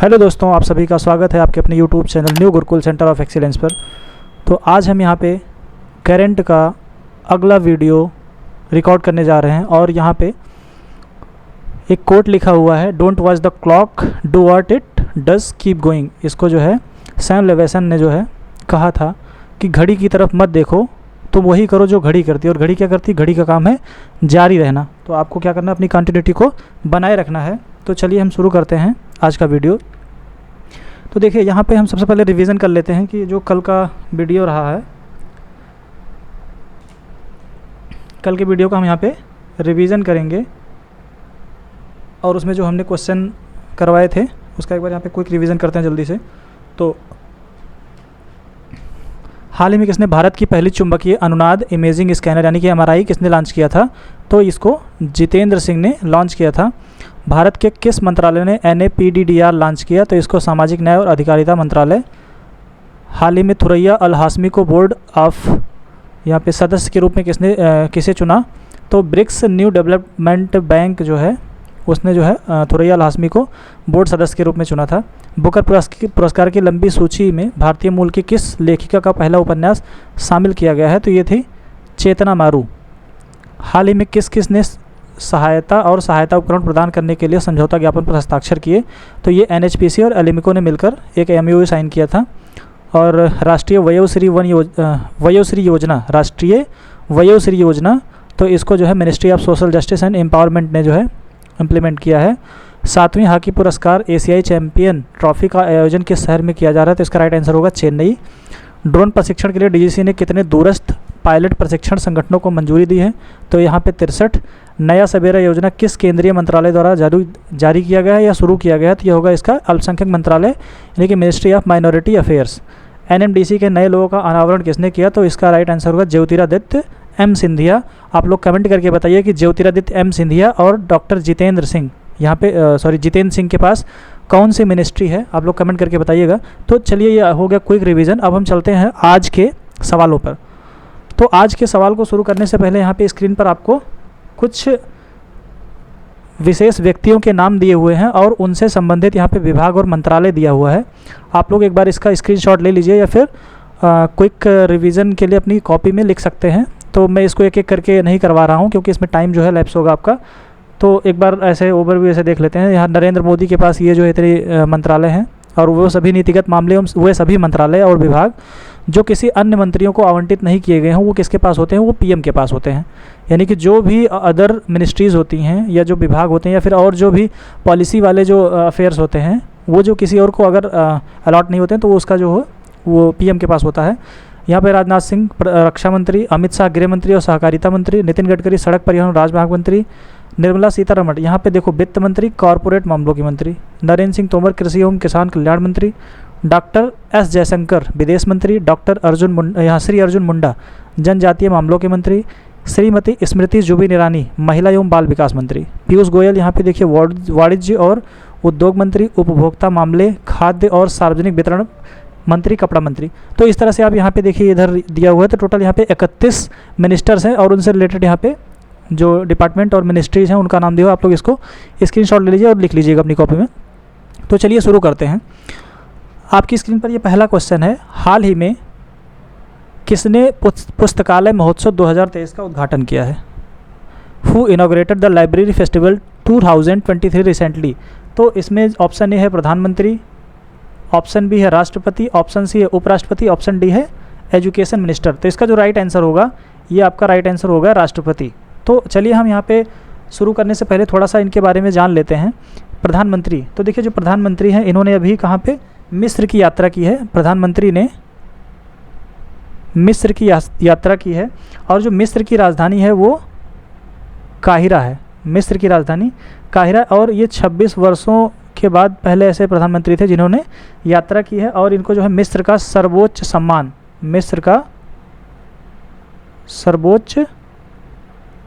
Hello दोस्तों, आप सभी का स्वागत है आपके अपने YouTube channel new Gurukul centre of excellence पर। तो आज हम यहाँ पे करंट का अगला वीडियो रिकॉर्ड करने जा रहे हैं और यहाँ पे एक कोट लिखा हुआ है, don't watch the clock, do what it does, keep going. इसको जो है सैम लेविसन ने जो है कहा था कि घड़ी की तरफ मत देखो, तुम वही करो जो घड़ी करती है। और घड़ी क्या करती है? घड़ी का काम है जारी रहना। तो आपको क्या करना है? अपनी कंटिन्यूटी को बनाए रखना है। तो चलिए हम शुरू करते हैं आज का वीडियो। तो देखिए यहाँ पे हम सबसे पहले रिवीजन कर लेते हैं कि जो कल का वीडियो रहा है, कल के वीडियो का हम यहाँ पे रिवीजन करेंगे और उसमें जो हमने क्वेश्चन करवाए थे उसका एक बार यहाँ पे क्विक रिवीजन करते हैं जल्दी से। तो हाल ही में किसने भारत की पहली चुंबकीय अनुनाद इमेजिंग स्कैनर यानी कि MRI किसने लॉन्च किया था? तो इसको जितेंद्र सिंह ने लॉन्च किया था। भारत के किस मंत्रालय ने NAPDDR लॉन्च किया? तो इसको सामाजिक न्याय और अधिकारिता मंत्रालय। हाल ही में थुरैया अल हाशमी को बोर्ड ऑफ यहाँ पे सदस्य के रूप में किसे चुना? तो ब्रिक्स न्यू डेवलपमेंट बैंक जो है उसने जो है थुरैया अल हाशमी को बोर्ड सदस्य के रूप में चुना था। बुकर पुरस्कार की लंबी सूची में भारतीय मूल की किस लेखिका का पहला उपन्यास शामिल किया गया है? तो ये थी चेतना मारू। हाल ही में किस ने सहायता और सहायता उपकरण प्रदान करने के लिए समझौता ज्ञापन पर हस्ताक्षर किए? तो ये NHPC और एलिमिको ने मिलकर एक MOU साइन किया था। और राष्ट्रीय वयोश्री योजना, राष्ट्रीय वयोश्री योजना, तो इसको जो है ministry of social justice and empowerment ने जो है इम्प्लीमेंट किया है। 7वीं हॉकी पुरस्कार एशियाई चैंपियन ट्रॉफी का आयोजन किस शहर में किया जा रहा है? तो इसका राइट आंसर होगा चेन्नई। ड्रोन प्रशिक्षण के लिए DGC ने कितने दूरस्थ पायलट प्रशिक्षण संगठनों को मंजूरी दी है? तो यहाँ पे 63। नया सवेरा योजना किस केंद्रीय मंत्रालय द्वारा जारी किया गया है या शुरू किया गया है? तो यह होगा इसका अल्पसंख्यक मंत्रालय यानी कि ministry of minority affairs. NMDC के नए लोगों का अनावरण किसने किया? तो इसका राइट आंसर होगा ज्योतिरादित्य M सिंधिया। आप लोग कमेंट करके बताइए कि ज्योतिरादित्य M सिंधिया और डॉक्टर जितेंद्र सिंह यहाँ पे जितेंद्र सिंह के पास कौन सी मिनिस्ट्री है? आप लोग कमेंट करके बताइएगा। तो चलिए ये हो गया क्विक रिवीजन। अब हम चलते हैं आज के सवालों पर। तो आज के सवाल को शुरू करने से पहले यहाँ पे स्क्रीन पर आपको कुछ विशेष व्यक्तियों के नाम दिए हुए हैं और उनसे संबंधित यहाँ पे विभाग और मंत्रालय दिया हुआ है। आप लोग एक बार इसका स्क्रीनशॉट ले लीजिए या फिर क्विक रिवीजन के लिए अपनी कॉपी में लिख सकते हैं। तो मैं इसको एक एक करके नहीं करवा रहा हूँ क्योंकि इसमें टाइम जो है लैप्स होगा आपका। तो एक बार ऐसे ओवरव्यू ऐसे देख लेते हैं। यहाँ नरेंद्र मोदी के पास ये जो इतने मंत्रालय हैं और वो सभी नीतिगत मामले, वे सभी मंत्रालय और विभाग जो किसी अन्य मंत्रियों को आवंटित नहीं किए गए हों वो किसके पास होते हैं? वो PM के पास होते हैं। यानी कि जो भी अदर मिनिस्ट्रीज़ होती हैं या जो विभाग होते हैं या फिर और जो भी पॉलिसी वाले जो अफेयर्स होते हैं वो जो किसी और को अगर अलॉट नहीं होते हैं तो वो उसका जो हो वो PM के पास होता है। यहाँ पे राजनाथ सिंह रक्षा मंत्री, अमित शाह गृह मंत्री और सहकारिता मंत्री, नितिन गडकरी सड़क परिवहन और राजमार्ग मंत्री, निर्मला सीतारमण यहाँ पे देखो वित्त मंत्री, कॉरपोरेट मामलों की मंत्री, नरेंद्र सिंह तोमर कृषि एवं किसान कल्याण मंत्री, डॉक्टर S जयशंकर विदेश मंत्री, डॉक्टर श्री अर्जुन मुंडा जनजातीय मामलों के मंत्री, श्रीमती स्मृति जुबिन ईरानी महिला एवं बाल विकास मंत्री, पीयूष गोयल यहाँ पे देखिए वाणिज्य और उद्योग मंत्री, उपभोक्ता मामले, खाद्य और सार्वजनिक वितरण मंत्री, कपड़ा मंत्री। तो इस तरह से आप यहाँ पे देखिए इधर दिया हुआ है। तो टोटल यहाँ पे 31 मिनिस्टर्स हैं और उनसे रिलेटेड यहाँ पे जो डिपार्टमेंट और मिनिस्ट्रीज हैं उनका नाम दिया हुआ। आप लोग इसको स्क्रीनशॉट ले लीजिए और लिख लीजिएगा अपनी कॉपी में। तो चलिए शुरू करते हैं। आपकी स्क्रीन पर ये पहला क्वेश्चन है, हाल ही में किसने पुस्तकालय महोत्सव 2023 का उद्घाटन किया है? Who inaugurated the library festival 2023 recently? तो इसमें ऑप्शन ए है प्रधानमंत्री, ऑप्शन बी है राष्ट्रपति, ऑप्शन सी है उपराष्ट्रपति, ऑप्शन डी है एजुकेशन मिनिस्टर। तो इसका जो राइट आंसर होगा ये आपका राइट आंसर होगा राष्ट्रपति। तो चलिए हम यहाँ पे शुरू करने से पहले थोड़ा सा इनके बारे में जान लेते हैं। प्रधानमंत्री, तो देखिए जो प्रधानमंत्री हैं इन्होंने अभी कहाँ पे मिस्र की यात्रा की है। प्रधानमंत्री ने मिस्र की यात्रा की है और जो मिस्र की राजधानी है वो काहिरा है। मिस्र की राजधानी काहिरा। और ये 26 वर्षों के बाद पहले ऐसे प्रधानमंत्री थे जिन्होंने यात्रा की है और इनको जो है मिस्र का सर्वोच्च सम्मान, मिस्र का सर्वोच्च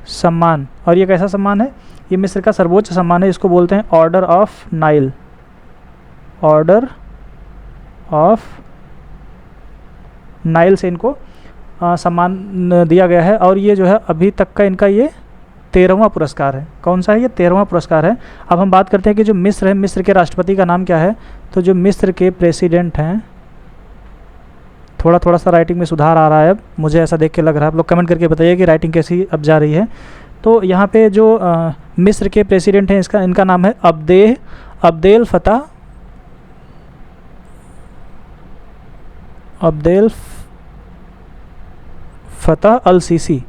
सम्मान, और ये कैसा सम्मान है? ये मिस्र का सर्वोच्च सम्मान है, इसको बोलते हैं order of Nile, order of Nile से इनको सम्मान दिया गया है। और ये जो है अभी तक का इनका ये 13वां पुरस्कार है। कौन सा है ये? 13वां पुरस्कार है। अब हम बात करते हैं कि जो मिस्र है, मिस्र के राष्ट्रपति का नाम क्या है? तो जो मिस्र के प्रेसिडेंट हैं, थोड़ा सा राइटिंग में सुधार आ रहा है अब, मुझे ऐसा देख के लग रहा है। आप लोग कमेंट करके बताइए कि राइटिंग कैसी अब जा रही है। तो यहाँ पे जो मिस्र के प्रेसिडेंट हैं, इनका नाम है अब्देल फतह अल सीसी।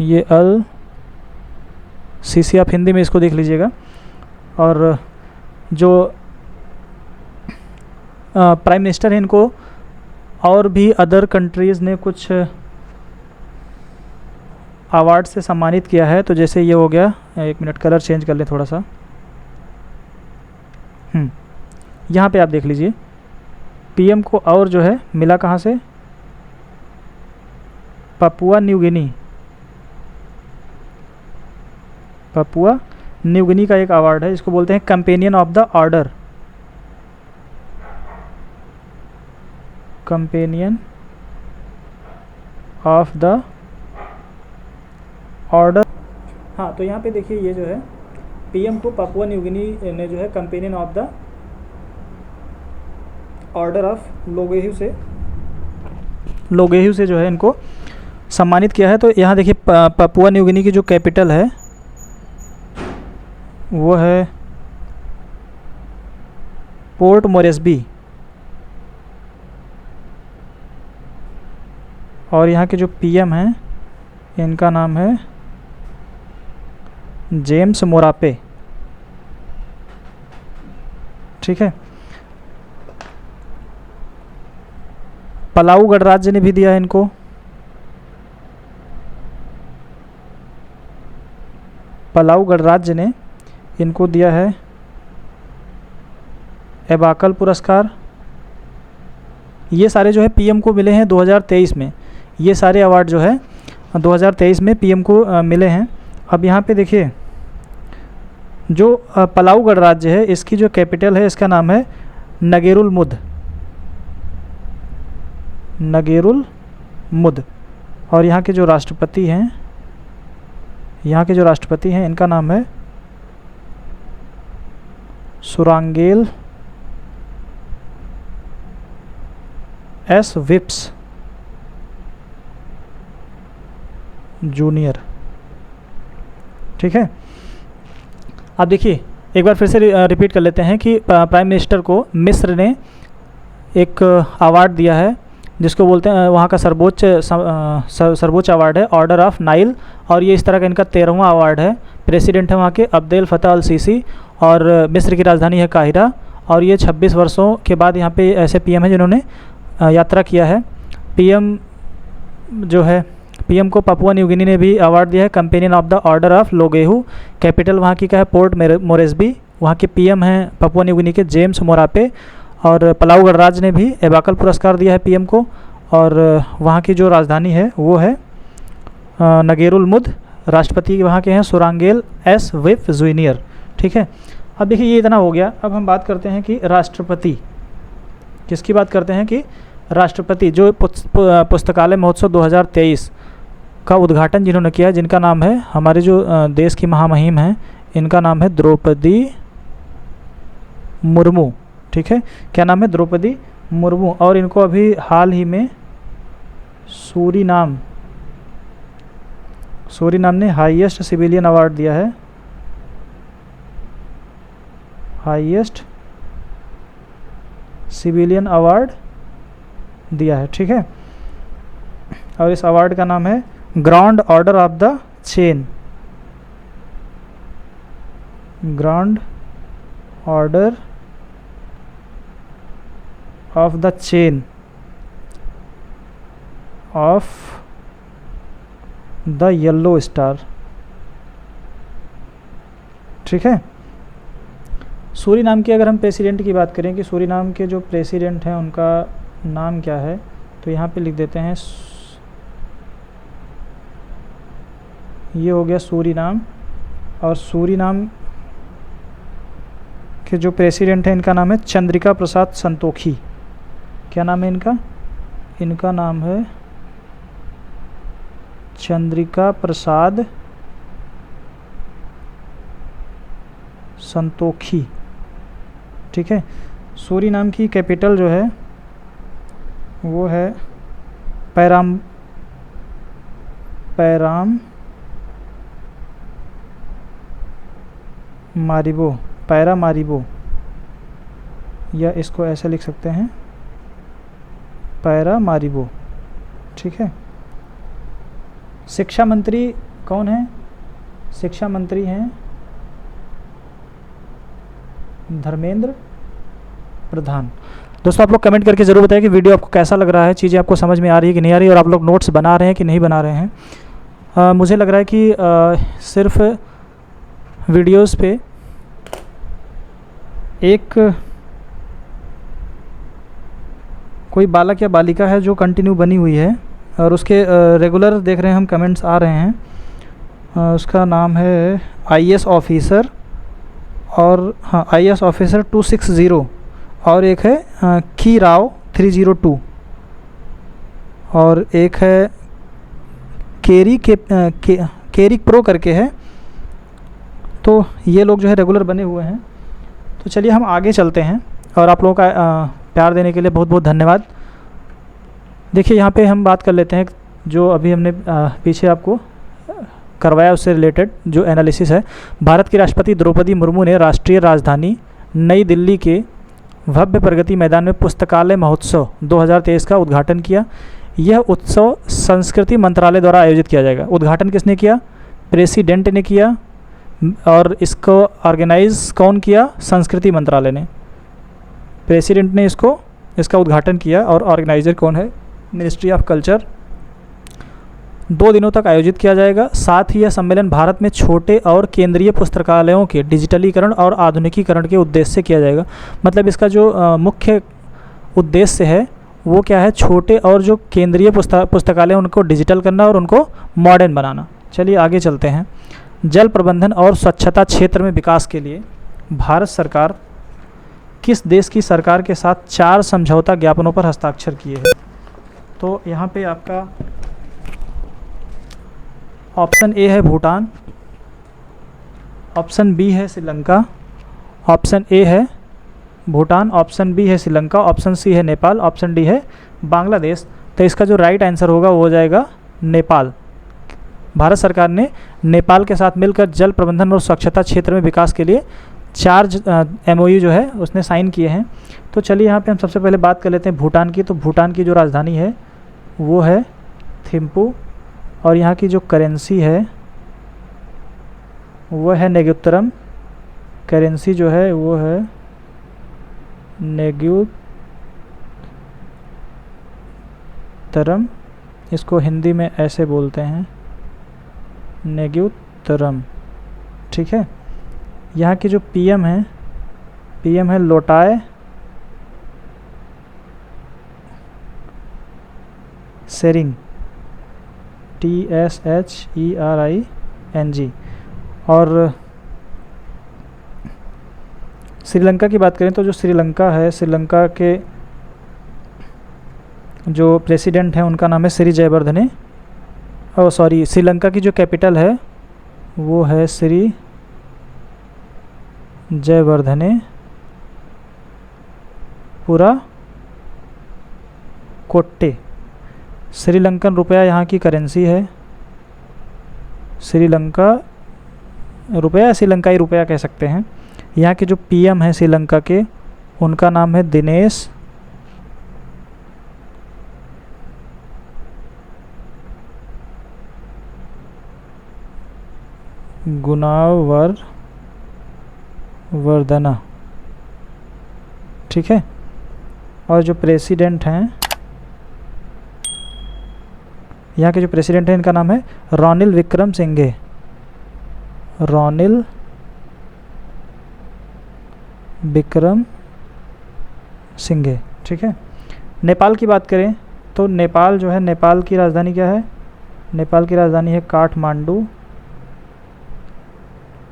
ये अल सीसी आप हिंदी में इसको देख लीजिएगा। और जो प्राइम मिनिस्टर हैं, इनको और भी अदर कंट्रीज़ ने कुछ अवार्ड से सम्मानित किया है। तो जैसे ये हो गया, एक मिनट कलर चेंज कर लें थोड़ा सा। यहाँ पे आप देख लीजिए, पीएम को और जो है मिला कहाँ से? पापुआ न्यू गिनी का एक अवार्ड है, जिसको बोलते हैं companion of the order. Companion of the order. हाँ, तो यहाँ पे देखिए, ये जो है पीएम को पापुआ न्यू गिनी ने जो है companion of the order of Logohu से जो है इनको सम्मानित किया है। तो यहाँ देखिए, पापुआ न्यू गिनी की जो कैपिटल है वो है पोर्ट मोरेस्बी, और यहाँ के जो पीएम हैं इनका नाम है जेम्स मोरापे। ठीक है। पलाऊ गणराज्य ने भी दिया है इनको। पलाऊ गणराज्य ने इनको दिया है एबाकल पुरस्कार। ये सारे जो है पीएम को मिले हैं 2023 में। ये सारे अवार्ड जो है 2023 में पीएम को मिले हैं। अब यहाँ पे देखिए, जो पलाऊ गणराज्य है, इसकी जो कैपिटल है, इसका नाम है नगेरुल मुद। और यहाँ के जो राष्ट्रपति हैं, इनका नाम है सुरांगेल एस विप्स जूनियर। ठीक है। अब देखिए, एक बार फिर से रिपीट कर लेते हैं कि प्राइम मिनिस्टर को मिस्र ने एक अवार्ड दिया है, जिसको बोलते हैं वहाँ का सर्वोच्च अवार्ड है ऑर्डर ऑफ नाइल। और ये इस तरह का इनका 13वां अवार्ड है। प्रेसिडेंट है वहाँ के अब्देल फतह अल सीसी, और मिस्र की राजधानी है काहिरा। और ये 26 वर्षों के बाद यहाँ पे ऐसे पीएम हैं जिन्होंने यात्रा किया है। पीएम को पापुआ न्यू गिनी ने भी अवार्ड दिया है companion of the order of Logohu. Capital वहाँ की क्या है? Port Moresby. वहाँ के पीएम हैं पापुआ न्यू गिनी के जेम्स मोरापे। और पलाऊ गणराज्य ने भी एबाकल पुरस्कार दिया है पीएम को। और वहाँ की जो राजधानी है वो है नगेरुल मुद। राष्ट्रपति वहाँ के हैं सुरांगेल एस विप जूनियर। ठीक है। अब देखिए, ये इतना हो गया। अब हम बात करते हैं कि राष्ट्रपति किसकी बात करते हैं कि राष्ट्रपति जो पुस्तकालय महोत्सव 2023 का उद्घाटन जिन्होंने किया, जिनका नाम है, हमारे जो देश की महामहिम हैं, इनका नाम है द्रौपदी मुर्मू। ठीक है। क्या नाम है? द्रौपदी मुर्मू। और इनको अभी हाल ही में सूरीनाम ने हाईएस्ट सिविलियन अवार्ड दिया है। हाईएस्ट सिविलियन अवार्ड दिया है। ठीक है। और इस अवार्ड का नाम है grand order of the chain. Grand order of the chain of the yellow star. ठीक है। सूरीनाम की अगर हम प्रेसिडेंट की बात करें कि सूरीनाम के जो प्रेसिडेंट हैं उनका नाम क्या है, तो यहाँ पे लिख देते हैं, ये हो गया सूरीनाम। और सूरीनाम के जो प्रेसिडेंट हैं इनका नाम है चंद्रिका प्रसाद संतोखी। क्या नाम है इनका? इनका नाम है चंद्रिका प्रसाद संतोखी। ठीक है। सूरीनाम की कैपिटल जो है वो है पैरामारिबो, या इसको ऐसे लिख सकते हैं पैरामारिबो। ठीक है। शिक्षा मंत्री कौन है? शिक्षा मंत्री हैं धर्मेंद्र प्रधान। दोस्तों आप लोग कमेंट करके ज़रूर बताएं कि वीडियो आपको कैसा लग रहा है, चीज़ें आपको समझ में आ रही है कि नहीं आ रही है, और आप लोग नोट्स बना रहे हैं कि नहीं बना रहे हैं। मुझे लग रहा है कि सिर्फ वीडियोस पे एक कोई बालक या बालिका है जो कंटिन्यू बनी हुई है, और उसके रेगुलर देख रहे हैं हम कमेंट्स आ रहे हैं। उसका नाम है IAS ऑफिसर, और हाँ IAS ऑफिसर 260, और एक है की राव 302, और एक है केरिक प्रो करके है। तो ये लोग जो है रेगुलर बने हुए हैं। तो चलिए हम आगे चलते हैं, और आप लोगों का प्यार देने के लिए बहुत बहुत धन्यवाद। देखिए यहाँ पे हम बात कर लेते हैं जो अभी हमने पीछे आपको करवाया उससे रिलेटेड जो एनालिसिस है। भारत की राष्ट्रपति द्रौपदी मुर्मू ने राष्ट्रीय राजधानी नई दिल्ली के भव्य प्रगति मैदान में पुस्तकालय महोत्सव 2023 का उद्घाटन किया। यह उत्सव संस्कृति मंत्रालय द्वारा आयोजित किया जाएगा। उद्घाटन किसने किया? प्रेसिडेंट ने किया, और इसको ऑर्गेनाइज कौन किया? संस्कृति मंत्रालय ने। प्रेसिडेंट ने इसका उद्घाटन किया, और ऑर्गेनाइजर कौन है? Ministry of culture. 2 दिनों तक आयोजित किया जाएगा। साथ ही यह सम्मेलन भारत में छोटे और केंद्रीय पुस्तकालयों के डिजिटलीकरण और आधुनिकीकरण के उद्देश्य से किया जाएगा। मतलब इसका जो मुख्य उद्देश्य है वो क्या है? छोटे और जो केंद्रीय पुस्तकालय उनको डिजिटल करना और उनको मॉडर्न बनाना। चलिए आगे चलते हैं। जल प्रबंधन और स्वच्छता क्षेत्र में विकास के लिए भारत सरकार किस देश की सरकार के साथ 4 समझौता ज्ञापनों पर हस्ताक्षर किए हैं? तो यहाँ पे आपका ऑप्शन ए है भूटान, ऑप्शन बी है श्रीलंका, ऑप्शन ए है भूटान, ऑप्शन बी है श्रीलंका, ऑप्शन सी है नेपाल, ऑप्शन डी है बांग्लादेश। तो इसका जो राइट आंसर होगा वो हो जाएगा नेपाल। भारत सरकार ने नेपाल के साथ मिलकर जल प्रबंधन और स्वच्छता क्षेत्र में विकास के लिए 4 MOU जो है उसने साइन किए हैं। तो चलिए यहाँ पे हम सबसे पहले बात कर लेते हैं भूटान की। तो भूटान की जो राजधानी है वो है थिम्पू, और यहाँ की जो करेंसी है वो है नेग्युतरम। करेंसी जो है वो है नेग्युतरम, इसको हिंदी में ऐसे बोलते हैं नेग्युतरम। ठीक है। यहाँ की जो PM है लोटाय सेरिंग, TSHERING। और श्रीलंका की बात करें तो जो श्रीलंका है, श्रीलंका के जो प्रेसिडेंट हैं उनका नाम है श्री जयवर्धने। श्रीलंका की जो कैपिटल है वो है श्री जयवर्धने पुरा कोट्टे। श्रीलंकन रुपया यहाँ की करेंसी है। श्रीलंका रुपया, श्रीलंकाई रुपया कह सकते हैं। यहाँ के जो PM हैं श्रीलंका के, उनका नाम है दिनेश गुणावर्धना। ठीक है। और जो प्रेसिडेंट हैं, यहाँ के जो प्रेसिडेंट हैं इनका नाम है रानिल विक्रमसिंघे। रानिल विक्रमसिंघे। ठीक है। नेपाल की बात करें तो नेपाल जो है, नेपाल की राजधानी क्या है? नेपाल की राजधानी है काठमांडू।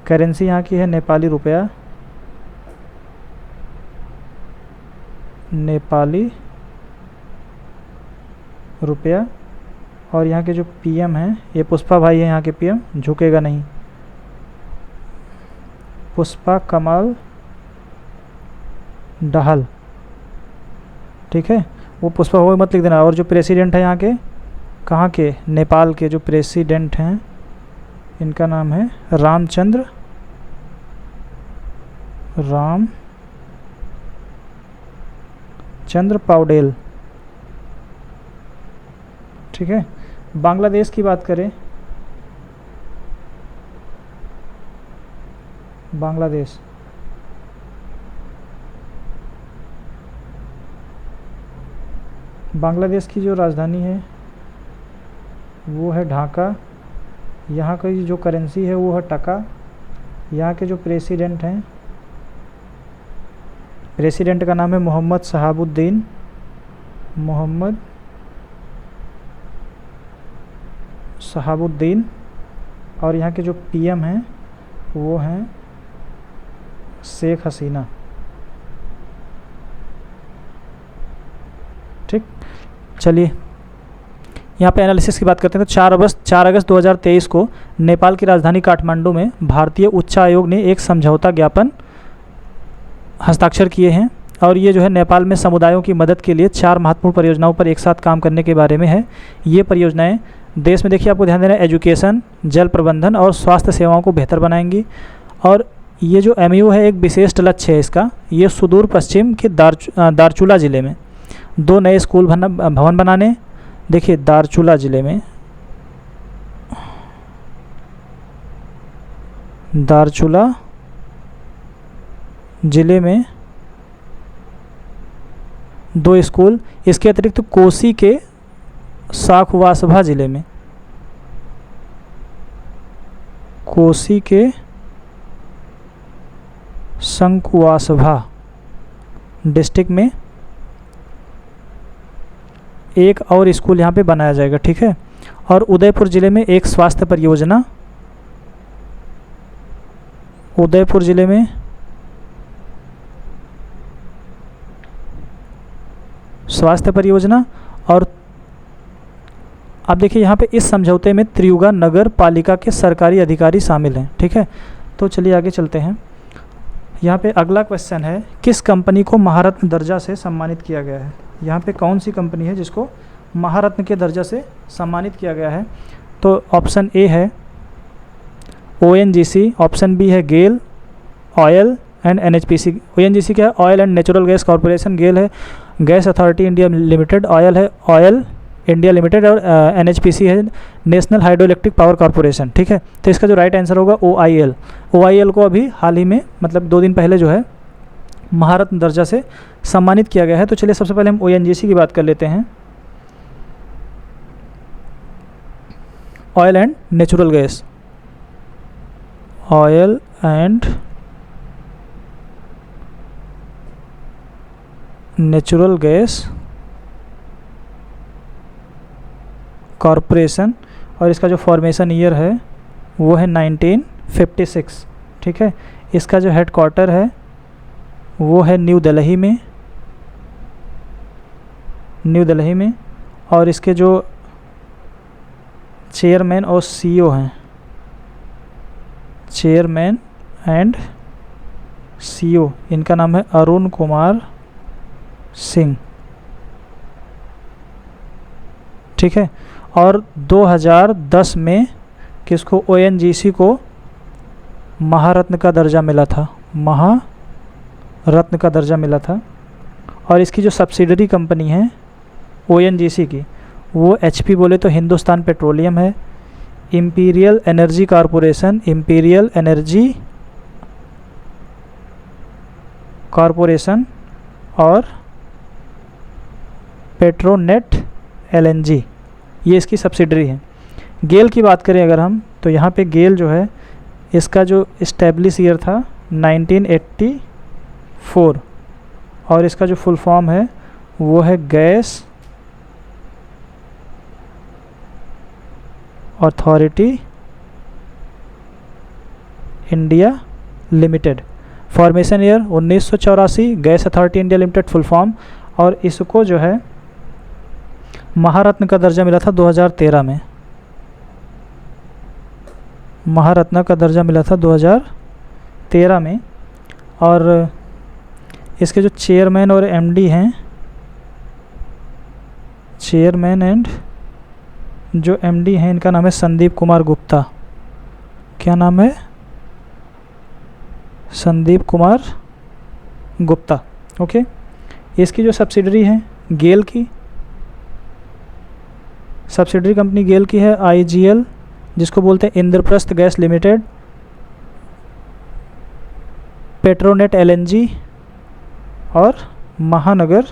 करेंसी यहाँ की है नेपाली रुपया, नेपाली रुपया। और यहाँ के जो पीएम हैं ये पुष्पा भाई है, यहाँ के पीएम, झुकेगा नहीं, पुष्पा कमल दहल, ठीक है, वो पुष्पा वो मत लिख देना। और जो प्रेसिडेंट है यहाँ के, कहाँ के, नेपाल के जो प्रेसिडेंट हैं इनका नाम है रामचंद्र पौडेल, ठीक है। बांग्लादेश की बात करें, बांग्लादेश की जो राजधानी है वो है ढाका, यहाँ की जो करेंसी है वो है टका। यहाँ के जो प्रेसिडेंट हैं, प्रेसिडेंट का नाम है मोहम्मद शहाबुद्दीन, और यहाँ के जो पीएम हैं वो हैं शेख हसीना, ठीक। चलिए यहाँ पे एनालिसिस की बात करते हैं। तो 4 अगस्त 2023 को नेपाल की राजधानी काठमांडू में भारतीय उच्च आयोग ने एक समझौता ज्ञापन हस्ताक्षर किए हैं, और ये जो है नेपाल में समुदायों की मदद के लिए 4 महत्वपूर्ण परियोजनाओं पर एक साथ काम करने के बारे में है। ये परियोजनाएं देश में, देखिए आपको ध्यान देना है, एजुकेशन, जल प्रबंधन और स्वास्थ्य सेवाओं को बेहतर बनाएंगी। और ये जो MOU है एक विशेष लक्ष्य है इसका, ये सुदूर पश्चिम के दारचूला ज़िले में 2 नए स्कूल भवन बनाने, देखिए दारचूला ज़िले में, दारचूला ज़िले में 2 स्कूल, इसके अतिरिक्त कोसी के शाखवासभा ज़िले में, कोसी के शंकुवासभा डिस्ट्रिक्ट में एक और स्कूल यहाँ पे बनाया जाएगा, ठीक है। और उदयपुर ज़िले में एक स्वास्थ्य परियोजना, उदयपुर ज़िले में स्वास्थ्य परियोजना। और अब देखिए यहाँ पे इस समझौते में त्रियुगा नगर पालिका के सरकारी अधिकारी शामिल हैं, ठीक है। तो चलिए आगे चलते हैं। यहाँ पे अगला क्वेश्चन है, किस कंपनी को महारत्न दर्जा से सम्मानित किया गया है। यहाँ पे कौन सी कंपनी है जिसको महारत्न के दर्जा से सम्मानित किया गया है। तो ऑप्शन ए है ONGC, ऑप्शन बी है GAIL oil and NHPC। ONGC क्या है, oil and natural gas corporation, GAIL है gas authority India limited, oil है ऑयल इंडिया लिमिटेड, और NHPC है national hydro electric power corporation, ठीक है। तो इसका जो राइट आंसर होगा OIL को अभी हाल ही में, मतलब 2 दिन पहले जो है महारत्न दर्जा से सम्मानित किया गया है। तो चलिए सबसे पहले हम ONGC की बात कर लेते हैं, oil and natural gas, oil and natural gas corporation, और इसका जो फॉर्मेशन ईयर है वो है 1956, ठीक है। इसका जो हेडक्वार्टर है वो है न्यू दिल्ली में, और इसके जो चेयरमैन और CEO हैं, चेयरमैन एंड CEO, इनका नाम है अरुण कुमार सिंह, ठीक है। और 2010 में किसको, ONGC को महारत्न का दर्जा मिला था, महारत्न का दर्जा मिला था। और इसकी जो सब्सिडरी कंपनी है ONGC की, वो HP बोले तो हिंदुस्तान पेट्रोलियम है, इम्पीरियल एनर्जी कॉरपोरेशन और पेट्रोनेट LNG, ये इसकी सब्सिडरी है। गेल की बात करें अगर हम, तो यहाँ पे गेल जो है इसका जो इस्टेब्लिश ईयर था 1984, और इसका जो फुल फॉर्म है वो है gas authority India limited, formation year 1984, gas authority India limited full form. और इसको जो है महारत्न का दर्जा मिला था 2013 में। महारत्न का दर्जा मिला था 2013 में। और इसके जो चेयरमैन और एमडी हैं, चेयरमैन एंड जो एमडी हैं, इनका नाम है संदीप कुमार गुप्ता। क्या नाम है? संदीप कुमार गुप्ता। ओके। इसकी जो सब्सिडरी है गेल की, सब्सिडरी कंपनी गेल की है आईजीएल, जिसको बोलते हैं Indraprastha gas limited, Petronet LNG और महानगर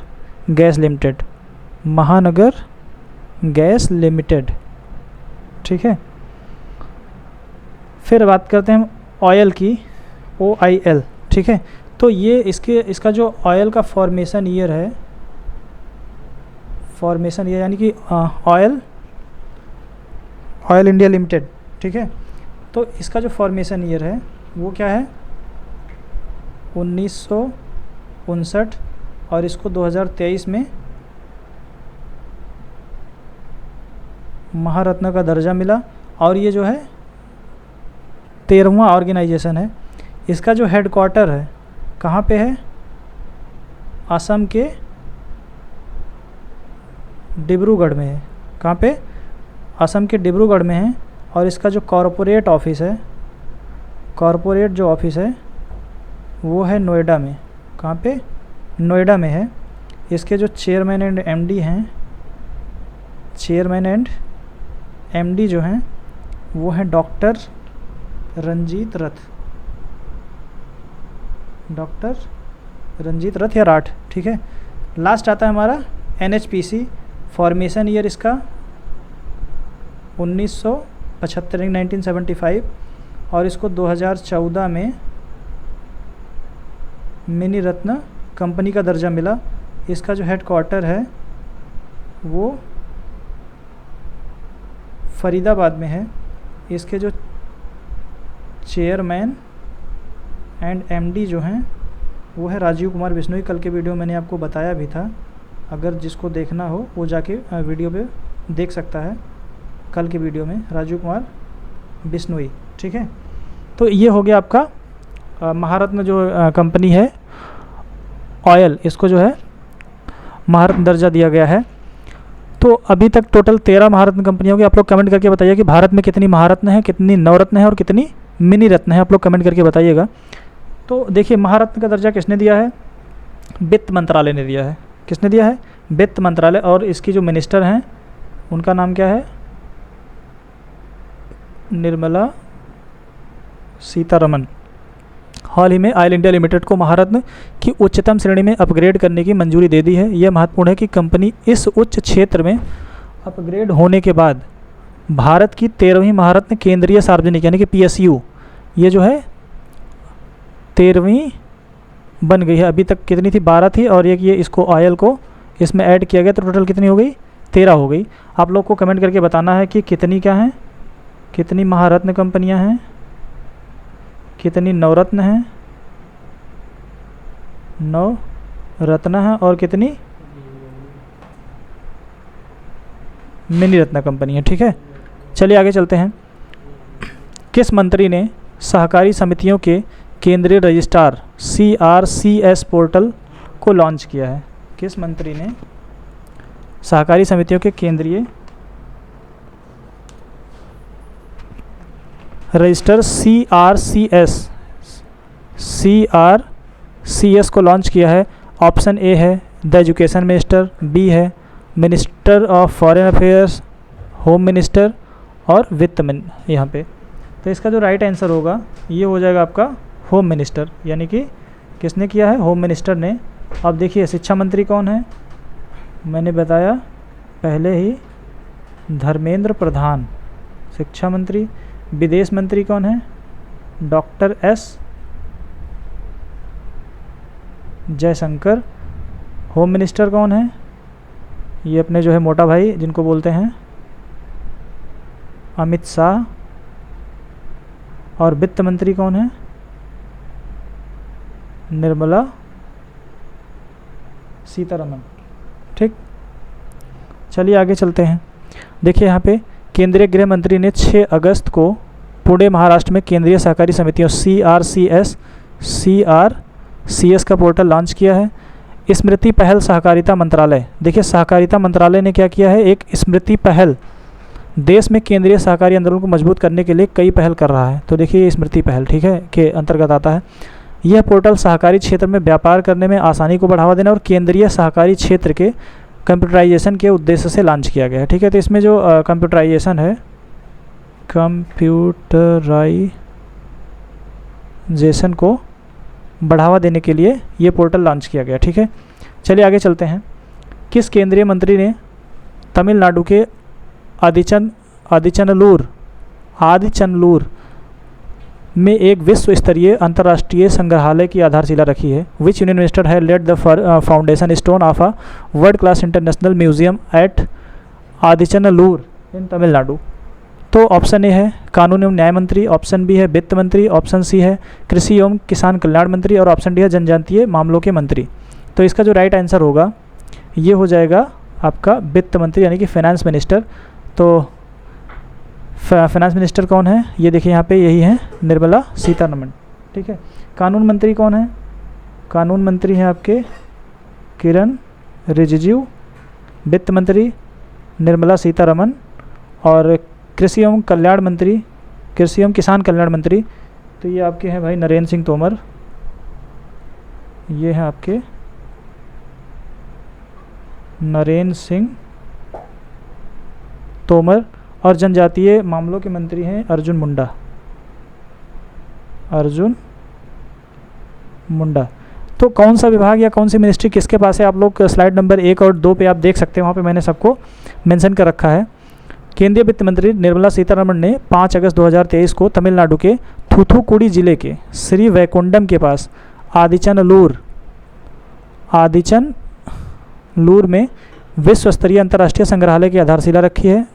गैस लिमिटेड। महानगर गैस लिमिटेड, ठीक है। फिर बात करते हैं ऑयल की, OIL, ठीक है। तो ये इसका जो ऑयल का फॉर्मेशन ईयर है, फॉर्मेशन ईयर यानी कि ऑयल इंडिया लिमिटेड, ठीक है। तो इसका जो फॉर्मेशन ईयर है वो क्या है? 1959, और इसको 2023 में महारत्न का दर्जा मिला। और ये जो है 13वां ऑर्गेनाइजेशन है। इसका जो हेडक्वार्टर है कहाँ पे है? असम के डिब्रूगढ़ में है। कहाँ पे? असम के डिब्रूगढ़ में है। और इसका जो कॉरपोरेट ऑफिस है, कॉरपोरेट जो ऑफिस है वो है नोएडा में। कहाँ पे? नोएडा में है। इसके जो चेयरमैन एंड एमडी हैं, चेयरमैन एंड एमडी जो हैं वो हैं डॉक्टर रंजीत रथ, डॉक्टर रंजीत रथ या राठ, ठीक है। लास्ट आता है हमारा NHPC। फॉर्मेशन ईयर इसका 1975 1975, और इसको 2014 में मिनी रत्न कंपनी का दर्जा मिला। इसका जो हेडक्वार्टर है वो फरीदाबाद में है। इसके जो चेयरमैन एंड एमडी जो हैं वो है राजीव कुमार बिश्नोई। कल के वीडियो मैंने आपको बताया भी था, अगर जिसको देखना हो वो जाके वीडियो पे देख सकता है। कल के वीडियो में राजीव कुमार बिश्नोई, ठीक है। तो ये हो गया आपका महारत्न जो कंपनी है ऑयल, इसको जो है महारत्न दर्जा दिया गया है। तो अभी तक टोटल 13 महारत्न कंपनियाँ होगी। आप लोग कमेंट करके बताइए कि भारत में कितनी महारत्न है, कितनी नवरत्न है और कितनी मिनी रत्न है। आप लोग कमेंट करके बताइएगा। तो देखिए, महारत्न का दर्जा किसने दिया है? वित्त मंत्रालय ने दिया है। किसने दिया है? वित्त मंत्रालय। और इसकी जो मिनिस्टर हैं उनका नाम क्या है? निर्मला सीतारमन। हाल ही में ऑयल इंडिया लिमिटेड को महारत्न की उच्चतम श्रेणी में अपग्रेड करने की मंजूरी दे दी है। यह महत्वपूर्ण है कि कंपनी इस उच्च क्षेत्र में अपग्रेड होने के बाद भारत की 13वीं महारत्न केंद्रीय सार्वजनिक यानी कि PSU, ये जो है 13वीं बन गई है। अभी तक कितनी थी? 12 थी, और एक ये इसको ऑयल को इसमें ऐड किया गया तो टोटल कितनी हो गई? 13 हो गई। आप लोग को कमेंट करके बताना है कि कितनी क्या हैं, कितनी महारत्न कंपनियां हैं, कितनी नवरत्न हैं, नवरत्न हैं, और कितनी मिनी रत्न कंपनी है, ठीक है। चलिए आगे चलते हैं। किस मंत्री ने सहकारी समितियों के केंद्रीय रजिस्ट्रार CRCS पोर्टल को लॉन्च किया है? किस मंत्री ने सहकारी समितियों के केंद्रीय रजिस्टर CRCS को लॉन्च किया है? ऑप्शन ए है द एजुकेशन मिनिस्टर, बी है minister of foreign affairs, home minister, और वित्त मिनिस्टर यहाँ पे। तो इसका जो राइट आंसर होगा ये हो जाएगा आपका होम मिनिस्टर, यानी कि किसने किया है? होम मिनिस्टर ने। अब देखिए शिक्षा मंत्री कौन है? मैंने बताया पहले ही, धर्मेंद्र प्रधान शिक्षा मंत्री। विदेश मंत्री कौन है? Doctor S Jaishankar. Home minister कौन है? ये अपने जो है मोटा भाई जिनको बोलते हैं अमित शाह। और वित्त मंत्री कौन है? निर्मला सीतारमन, ठीक। चलिए आगे चलते हैं। देखिए यहाँ पे केंद्रीय गृह मंत्री ने 6 अगस्त को पुणे महाराष्ट्र में केंद्रीय सहकारी समितियों CRCS का पोर्टल लॉन्च किया है। स्मृति पहल सहकारिता मंत्रालय, देखिए सहकारिता मंत्रालय ने क्या किया है, एक स्मृति पहल, देश में केंद्रीय सहकारी आंदोलन को मजबूत करने के लिए कई पहल कर रहा है। तो देखिए ये स्मृति पहल, ठीक है, के अंतर्गत आता है। यह पोर्टल सहकारी क्षेत्र में व्यापार करने में आसानी को बढ़ावा देने और केंद्रीय सहकारी क्षेत्र के कंप्यूटराइजेशन के उद्देश्य से लॉन्च किया गया है, ठीक है। तो इसमें जो कंप्यूटराइजेशन है, कंप्यूटराइजेशन को बढ़ावा देने के लिए ये पोर्टल लॉन्च किया गया, ठीक है। चलिए आगे चलते हैं। किस केंद्रीय मंत्री ने तमिलनाडु के आदिचनलूर में एक विश्व स्तरीय अंतर्राष्ट्रीय संग्रहालय की आधारशिला रखी है? विच यूनियन मिनिस्टर है laid the foundation stone of a world class international museum at Adichanallur in Tamil Nadu? तो ऑप्शन ए है कानून एवं न्याय मंत्री, ऑप्शन बी है वित्त मंत्री, ऑप्शन सी है कृषि एवं किसान कल्याण मंत्री और ऑप्शन डी है जनजातीय मामलों के मंत्री। तो इसका जो राइट आंसर होगा ये हो जाएगा आपका वित्त मंत्री यानी कि फाइनेंस मिनिस्टर। तो फाइनेंस मिनिस्टर कौन है, ये देखिए यहाँ पे यही है निर्मला सीतारमण, ठीक है। कानून मंत्री कौन है, कानून मंत्री हैं आपके किरण रिजिजू, वित्त मंत्री निर्मला सीतारमण और कृषि एवं कल्याण मंत्री, कृषि एवं किसान कल्याण मंत्री तो ये आपके हैं भाई नरेंद्र सिंह तोमर, ये हैं आपके नरेंद्र सिंह तोमर और जनजातीय मामलों के मंत्री हैं अर्जुन मुंडा। तो कौन सा विभाग या कौन सी मिनिस्ट्री किसके पास है, आप लोग स्लाइड नंबर 1 और 2 पे आप देख सकते हैं, वहाँ पे मैंने सबको मेंशन कर रखा है। केंद्रीय वित्त मंत्री निर्मला सीतारमण ने 5 अगस्त 2023 को तमिलनाडु के थूथुकुडी जिले के श्री वैकुंडम के पास आदिचनलूर में विश्व स्तरीय अंतर्राष्ट्रीय संग्रहालय की आधारशिला रखी है।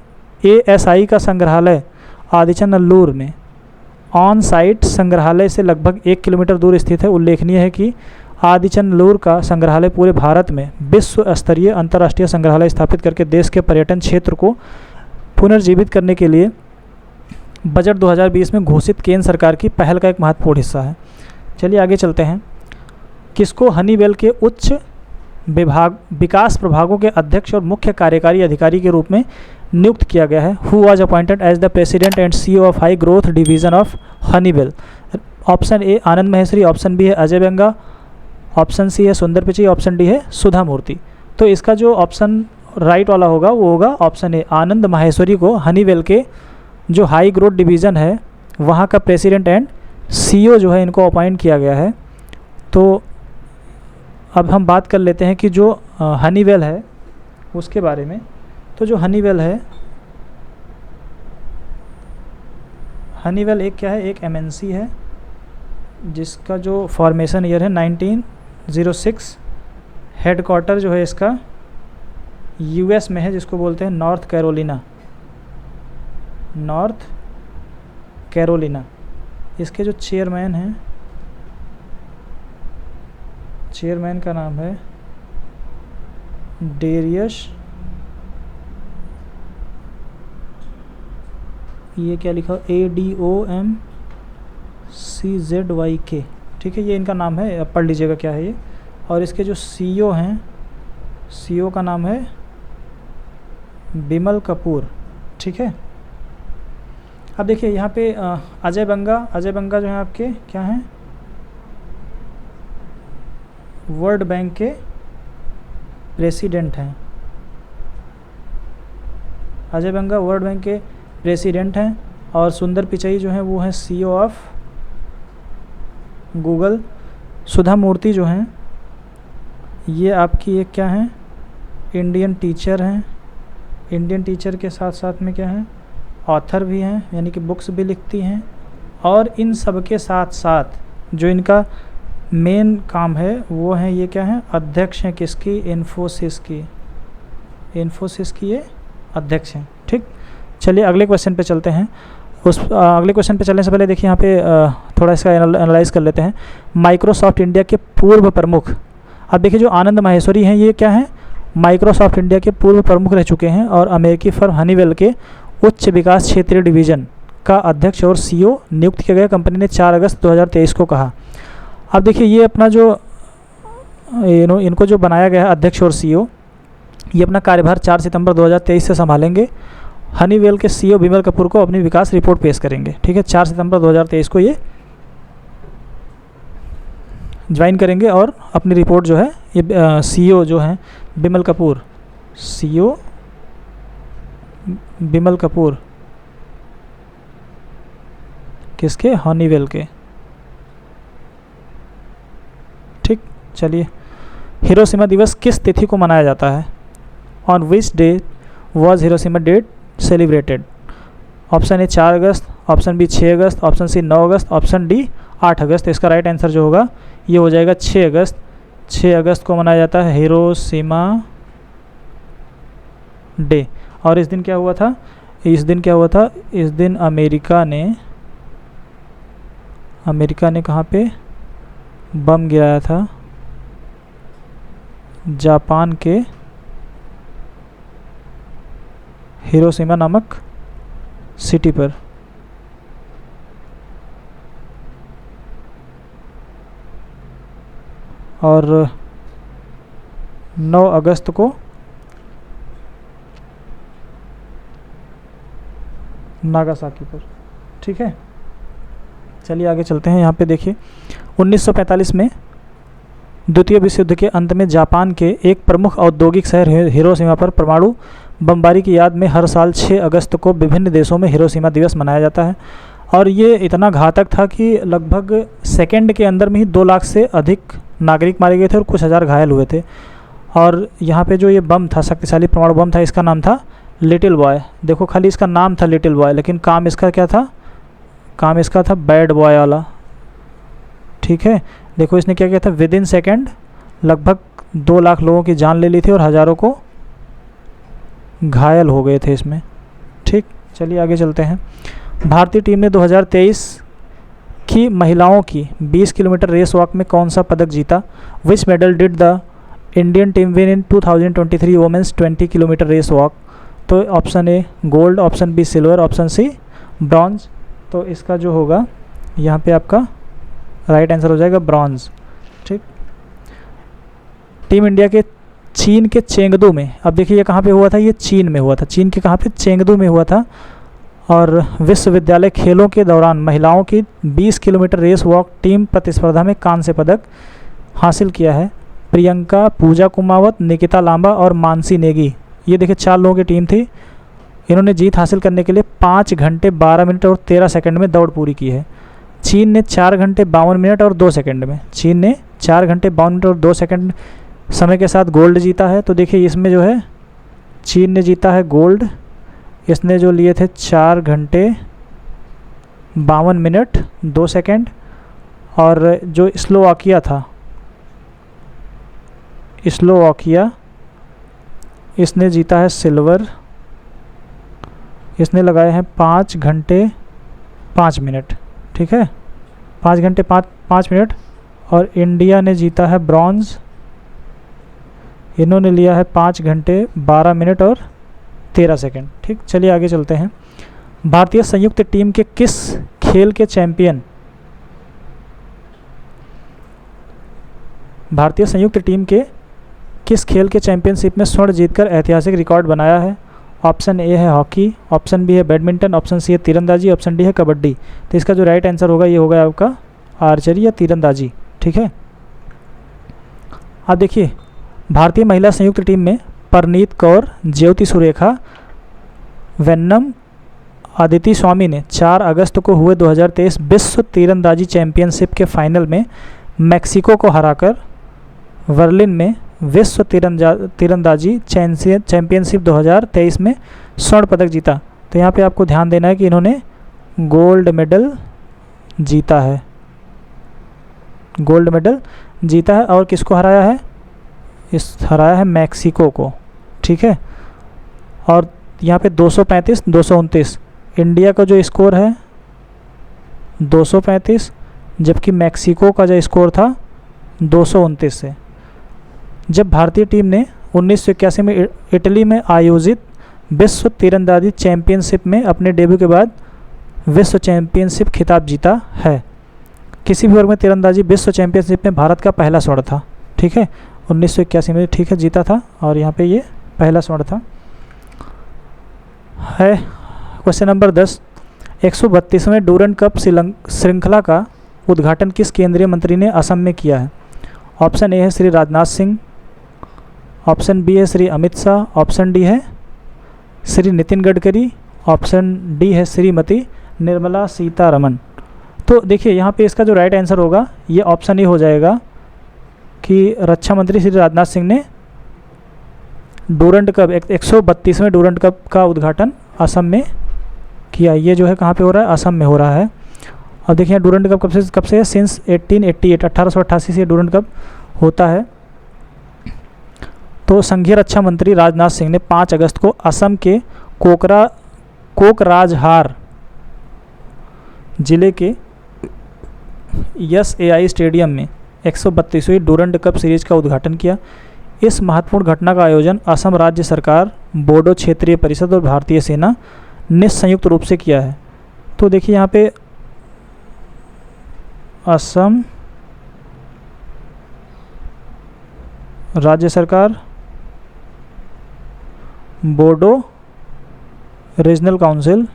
ASI का संग्रहालय आदिचनलूर में ऑन साइट संग्रहालय से लगभग 1 किलोमीटर दूर स्थित है। उल्लेखनीय है कि आदिचनलूर का संग्रहालय पूरे भारत में विश्व स्तरीय अंतर्राष्ट्रीय संग्रहालय स्थापित करके देश के पर्यटन क्षेत्र को पुनर्जीवित करने के लिए बजट 2020 में घोषित केंद्र सरकार की पहल का एक महत्वपूर्ण हिस्सा है। चलिए आगे चलते हैं। किसको हनीवेल के उच्च विकास प्रभागों के अध्यक्ष और मुख्य कार्यकारी अधिकारी के रूप में नियुक्त किया गया है? Who was appointed as the president and CEO of high growth division of Honeywell? Option A Anand Maheshwari, option B है अजय बंगा, ऑप्शन सी है सुंदर पिचई, ऑप्शन डी है सुधा मूर्ति। तो इसका जो ऑप्शन राइट वाला होगा वो होगा ऑप्शन ए, आनंद माहेश्वरी को हनीवेल के जो हाई ग्रोथ डिवीज़न है वहाँ का प्रेसिडेंट एंड CEO जो है इनको अपॉइंट किया गया है। तो अब हम बात कर लेते हैं कि जो हनीवेल है उसके बारे में। तो जो हनीवेल है, हनीवेल एक क्या है, एक MNC है जिसका जो फॉर्मेशन ईयर है 1906। हेडक्वार्टर जो है इसका US में है जिसको बोलते हैं नॉर्थ कैरोलिना। इसके जो चेयरमैन हैं, चेयरमैन का नाम है डेरियस, ये क्या लिखा ADOMCZYK, ठीक है, ये इनका नाम है, अब पढ़ लीजिएगा क्या है ये। और इसके जो CEO हैं, CEO का नाम है बिमल कपूर, ठीक है। अब देखिए यहाँ पे अजय बंगा जो है आपके क्या हैं, वर्ल्ड बैंक के प्रेसिडेंट हैं। अजय बंगा वर्ल्ड बैंक के प्रेसिडेंट हैं और सुंदर पिचई जो हैं वो हैं CEO ऑफ गूगल। सुधा मूर्ति जो हैं ये आपकी एक क्या हैं, इंडियन टीचर हैं। इंडियन टीचर के साथ साथ में क्या हैं, ऑथर भी हैं, यानी कि बुक्स भी लिखती हैं। और इन सब के साथ साथ जो इनका मेन काम है वो है ये क्या है, अध्यक्ष हैं किसकी, इन्फोसिस की ये अध्यक्ष हैं, ठीक। चलिए अगले क्वेश्चन पे चलते हैं। अगले क्वेश्चन पे चलने से पहले देखिए यहाँ पे थोड़ा इसका एनालाइज कर लेते हैं। माइक्रोसॉफ्ट इंडिया के पूर्व प्रमुख, अब देखिए जो आनंद माहेश्वरी हैं ये क्या हैं, माइक्रोसॉफ्ट इंडिया के पूर्व प्रमुख रह चुके हैं और अमेरिकी फर्म हनीवेल के उच्च विकास क्षेत्रीय डिवीज़न का अध्यक्ष और सीईओ नियुक्त किया गया, कंपनी ने 4 अगस्त 2023 को कहा। अब देखिए ये अपना जो इनको जो बनाया गया है अध्यक्ष और सीईओ, ये अपना कार्यभार 4 सितंबर 2023 से संभालेंगे। हनीवेल के सीईओ बिमल कपूर को अपनी विकास रिपोर्ट पेश करेंगे। ठीक है, 4 सितंबर 2023 को ये ज्वाइन करेंगे और अपनी रिपोर्ट जो है ये सीईओ जो हैं बिमल कपूर, सीईओ बिमल कपूर किसके, हनीवेल के। ठीक, चलिए, हिरोशिमा दिवस किस तिथि को मनाया जाता है? On which day was Hiroshima date celebrated? Option A 4 अगस्त, ऑप्शन बी 6 अगस्त, ऑप्शन सी 9 अगस्त, ऑप्शन डी 8 अगस्त। इसका राइट आंसर जो होगा ये हो जाएगा 6 अगस्त। 6 अगस्त को मनाया जाता है हिरोशिमा डे। और इस दिन क्या हुआ था? इस दिन अमेरिका ने कहाँ पे बम गिराया था? जापान के हिरोशिमा नामक सिटी पर। और 9 अगस्त को नागासाकी पर। ठीक है, चलिए आगे चलते हैं। यहाँ पे देखिए 1945 में द्वितीय विश्व युद्ध के अंत में जापान के एक प्रमुख औद्योगिक शहर हिरोशिमा पर परमाणु बमबारी की याद में हर साल 6 अगस्त को विभिन्न देशों में हिरोशिमा दिवस मनाया जाता है। और ये इतना घातक था कि लगभग सेकंड के अंदर में ही 2 लाख से अधिक नागरिक मारे गए थे और कुछ हज़ार घायल हुए थे। और यहाँ पे जो ये बम था, शक्तिशाली परमाणु बम था, इसका नाम था लिटिल बॉय। देखो खाली इसका नाम था लिटिल बॉय, लेकिन काम इसका क्या था? काम इसका था बैड बॉय वाला। ठीक है, देखो इसने क्या किया था, विद इन सेकेंड लगभग 2 लाख लोगों की जान ले ली थी और हज़ारों को घायल हो गए थे इसमें। ठीक, चलिए आगे चलते हैं। भारतीय टीम ने 2023 की महिलाओं की 20 किलोमीटर रेस वॉक में कौन सा पदक जीता? Which medal did the Indian team win in 2023 women's 20 kilometre race walk? तो option A gold, option B silver, option C bronze. तो इसका जो होगा यहाँ पे आपका राइट आंसर हो जाएगा ब्रॉन्ज। ठीक, टीम इंडिया के चीन के चेंगदू में, अब देखिए ये कहाँ पे हुआ था? ये चीन में हुआ था। चीन के कहाँ पे? चेंगदू में हुआ था। और विश्वविद्यालय खेलों के दौरान महिलाओं की 20 किलोमीटर रेस वॉक टीम प्रतिस्पर्धा में कांस्य पदक हासिल किया है प्रियंका, पूजा कुमावत, निकिता लांबा और मानसी नेगी। ये देखिए 4 लोगों की टीम थी। इन्होंने जीत हासिल करने के लिए 5 घंटे 12 मिनट और 13 सेकंड में दौड़ पूरी की है। चीन ने 4 घंटे 52 मिनट और 2 सेकंड में, चीन ने 4 घंटे 52 मिनट और 2 सेकंड समय के साथ गोल्ड जीता है। तो देखिए इसमें जो है चीन ने जीता है गोल्ड। इसने जो लिए थे 4 घंटे 52 मिनट 2 सेकंड। और जो स्लोवाकिया था, स्लोवाकिया, इसने जीता है सिल्वर। इसने लगाए हैं 5 घंटे 5 मिनट। ठीक है, 5 घंटे 5 मिनट। और इंडिया ने जीता है ब्रॉन्ज। इन्होंने लिया है 5 घंटे 12 मिनट और 13 सेकंड। ठीक, चलिए आगे चलते हैं। भारतीय संयुक्त टीम के किस खेल के चैंपियन? भारतीय संयुक्त टीम के किस खेल के चैंपियनशिप में स्वर्ण जीतकर ऐतिहासिक रिकॉर्ड बनाया है? ऑप्शन ए है हॉकी, ऑप्शन बी है बैडमिंटन, ऑप्शन सी है तीरंदाजी, ऑप्शन डी है कबड्डी। तो इसका जो राइट आंसर होगा ये होगा आपका आर्चरी या तीरंदाजी। ठीक है, अब देखिए भारतीय महिला संयुक्त टीम में परनीत कौर, ज्योति सुरेखा, वेन्नम आदिति स्वामी ने 4 अगस्त को हुए 2023 विश्व तीरंदाजी चैंपियनशिप के फाइनल में मैक्सिको को हराकर बर्लिन में विश्व तीरंदाजी चैंपियनशिप 2023 में स्वर्ण पदक जीता। तो यहाँ पे आपको ध्यान देना है कि इन्होंने गोल्ड मेडल जीता है, गोल्ड मेडल जीता है। और किसको हराया है? हराया है मैक्सिको को। ठीक है, और यहाँ पे 235 229 इंडिया का जो स्कोर है 235, जबकि मैक्सिको का जो स्कोर था 229 से। जब भारतीय टीम ने 1981 में इटली में आयोजित विश्व तीरंदाजी चैंपियनशिप में अपने डेब्यू के बाद विश्व चैंपियनशिप खिताब जीता है। किसी भी वर्ग में तीरंदाजी विश्व चैंपियनशिप में भारत का पहला स्वर्ण था। ठीक है, 1981 में, ठीक है, जीता था और यहाँ पे ये पहला स्वर्ण था। है क्वेश्चन नंबर 10, 132वें डूरंड कप श्रृंखला का उद्घाटन किस केंद्रीय मंत्री ने असम में किया है? ऑप्शन ए है श्री राजनाथ सिंह, ऑप्शन बी है श्री अमित शाह, ऑप्शन डी है श्री नितिन गडकरी, ऑप्शन डी है श्रीमती निर्मला सीतारमण। तो देखिए यहाँ पे इसका जो राइट आंसर होगा ये ऑप्शन ए हो जाएगा कि रक्षा मंत्री श्री राजनाथ सिंह ने डूरंड कप 132वें डूरंड कप का उद्घाटन असम में किया। ये जो है कहाँ पे हो रहा है? असम में हो रहा है। और देखिए डूरंड कप कब से है? सिंस 1888 से डूरंड कप होता है। तो संघीय रक्षा मंत्री राजनाथ सिंह ने 5 अगस्त को असम के कोकराझार जिले के SAI स्टेडियम में 132वीं डूरंड कप सीरीज का उद्घाटन किया। इस महत्वपूर्ण घटना का आयोजन असम राज्य सरकार, बोडो क्षेत्रीय परिषद और भारतीय सेना ने संयुक्त रूप से किया है। तो देखिए यहाँ पे असम राज्य सरकार, बोडो रीजनल काउंसिल,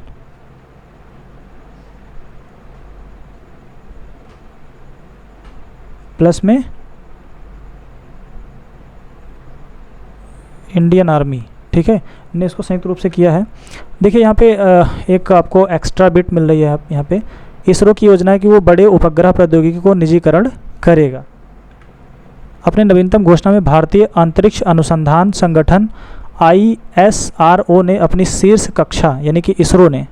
प्लस में इंडियन आर्मी, ठीक है, ने इसको संयुक्त रूप से किया है। देखिए यहाँ पे एक आपको एक्स्ट्रा बिट मिल रही है। यहाँ पे इसरो की योजना है कि वो बड़े उपग्रह प्रौद्योगिकी को निजीकरण करेगा। अपने नवीनतम घोषणा में भारतीय अंतरिक्ष अनुसंधान संगठन ISRO ने अपनी शीर्ष कक्षा, यानी कि इसरो ने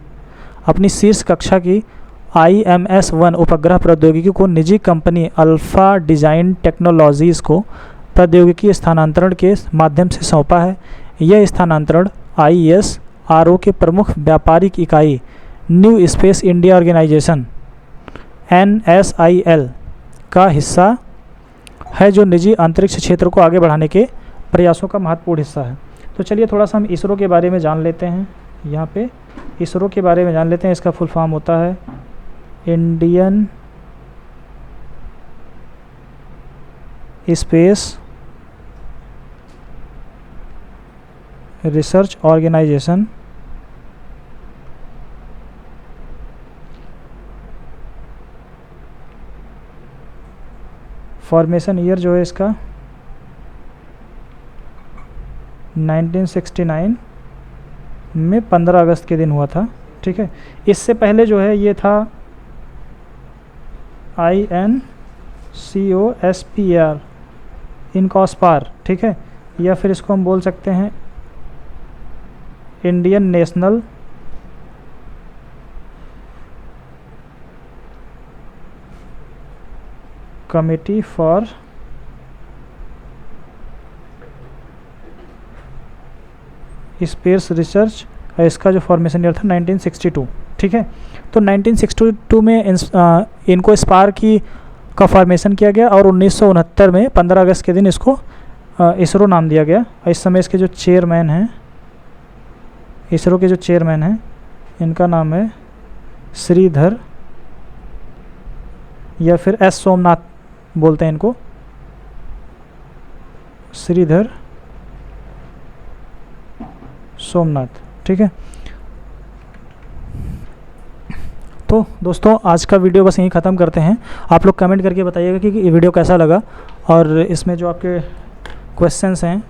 अपनी शीर्ष कक्षा की IMS-1 उपग्रह प्रौद्योगिकी को निजी कंपनी अल्फा डिजाइन टेक्नोलॉजीज़ को प्रौद्योगिकी स्थानांतरण के माध्यम से सौंपा है। यह स्थानांतरण ISRO के प्रमुख व्यापारिक इकाई new space India organization NSIL का हिस्सा है, जो निजी अंतरिक्ष क्षेत्र को आगे बढ़ाने के प्रयासों का महत्वपूर्ण हिस्सा है। तो चलिए थोड़ा सा हम इसरो के बारे में जान लेते हैं। यहाँ पे इसरो के बारे में जान लेते हैं। इसका फुल फॉर्म होता है Indian space research organization. Formation year जो है इसका 1969 में 15 अगस्त के दिन हुआ था। ठीक है, इससे पहले जो है ये था INCOSPAR, इनकॉस्पार, ठीक है, या फिर इसको हम बोल सकते हैं Indian national committee for space research. इसका जो फॉर्मेशन ईयर था 1962। ठीक है, तो 1962 में इनकोस्पार का फॉर्मेशन किया गया और 1969 में 15 अगस्त के दिन इसको इसरो नाम दिया गया। इस समय इसके जो चेयरमैन हैं, इसरो के जो चेयरमैन हैं, इनका नाम है श्रीधर या फिर S सोमनाथ बोलते हैं इनको, श्रीधर सोमनाथ। ठीक है, तो दोस्तों आज का वीडियो बस यहीं ख़त्म करते हैं। आप लोग कमेंट करके बताइएगा कि ये वीडियो कैसा लगा और इसमें जो आपके क्वेश्चंस हैं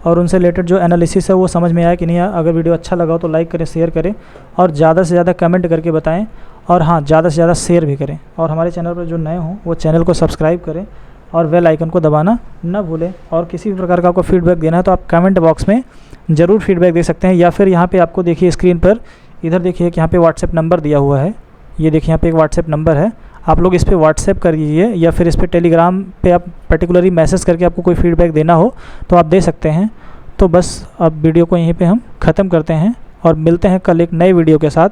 और उनसे रिलेटेड जो एनालिसिस है वो समझ में आया कि नहीं आया। अगर वीडियो अच्छा लगा हो तो लाइक करें, शेयर करें और ज़्यादा से ज़्यादा कमेंट करके बताएं और हाँ, ज़्यादा से ज़्यादा शेयर भी करें। और हमारे चैनल पर जो नए हों वो चैनल को सब्सक्राइब करें और बेल आइकन को दबाना न भूलें। और किसी भी प्रकार का आपको फीडबैक देना है तो आप कमेंट बॉक्स में ज़रूर फीडबैक दे सकते हैं, या फिर यहाँ पे आपको देखिए स्क्रीन पर, इधर देखिए कि यहाँ पे व्हाट्सएप नंबर दिया हुआ है। ये देखिए यहाँ पे एक व्हाट्सएप नंबर है, आप लोग इस पर व्हाट्सएप कर लीजिए या फिर इस पर टेलीग्राम पे आप पर्टिकुलरली मैसेज करके आपको कोई फीडबैक देना हो तो आप दे सकते हैं। तो बस अब वीडियो को यहीं पे हम ख़त्म करते हैं और मिलते हैं कल एक नए वीडियो के साथ।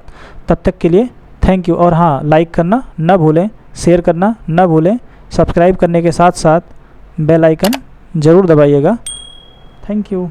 तब तक के लिए थैंक यू। और हाँ, लाइक करना न भूलें, शेयर करना न भूलें, सब्सक्राइब करने के साथ साथ बेल आइकन ज़रूर दबाइएगा। Thank you.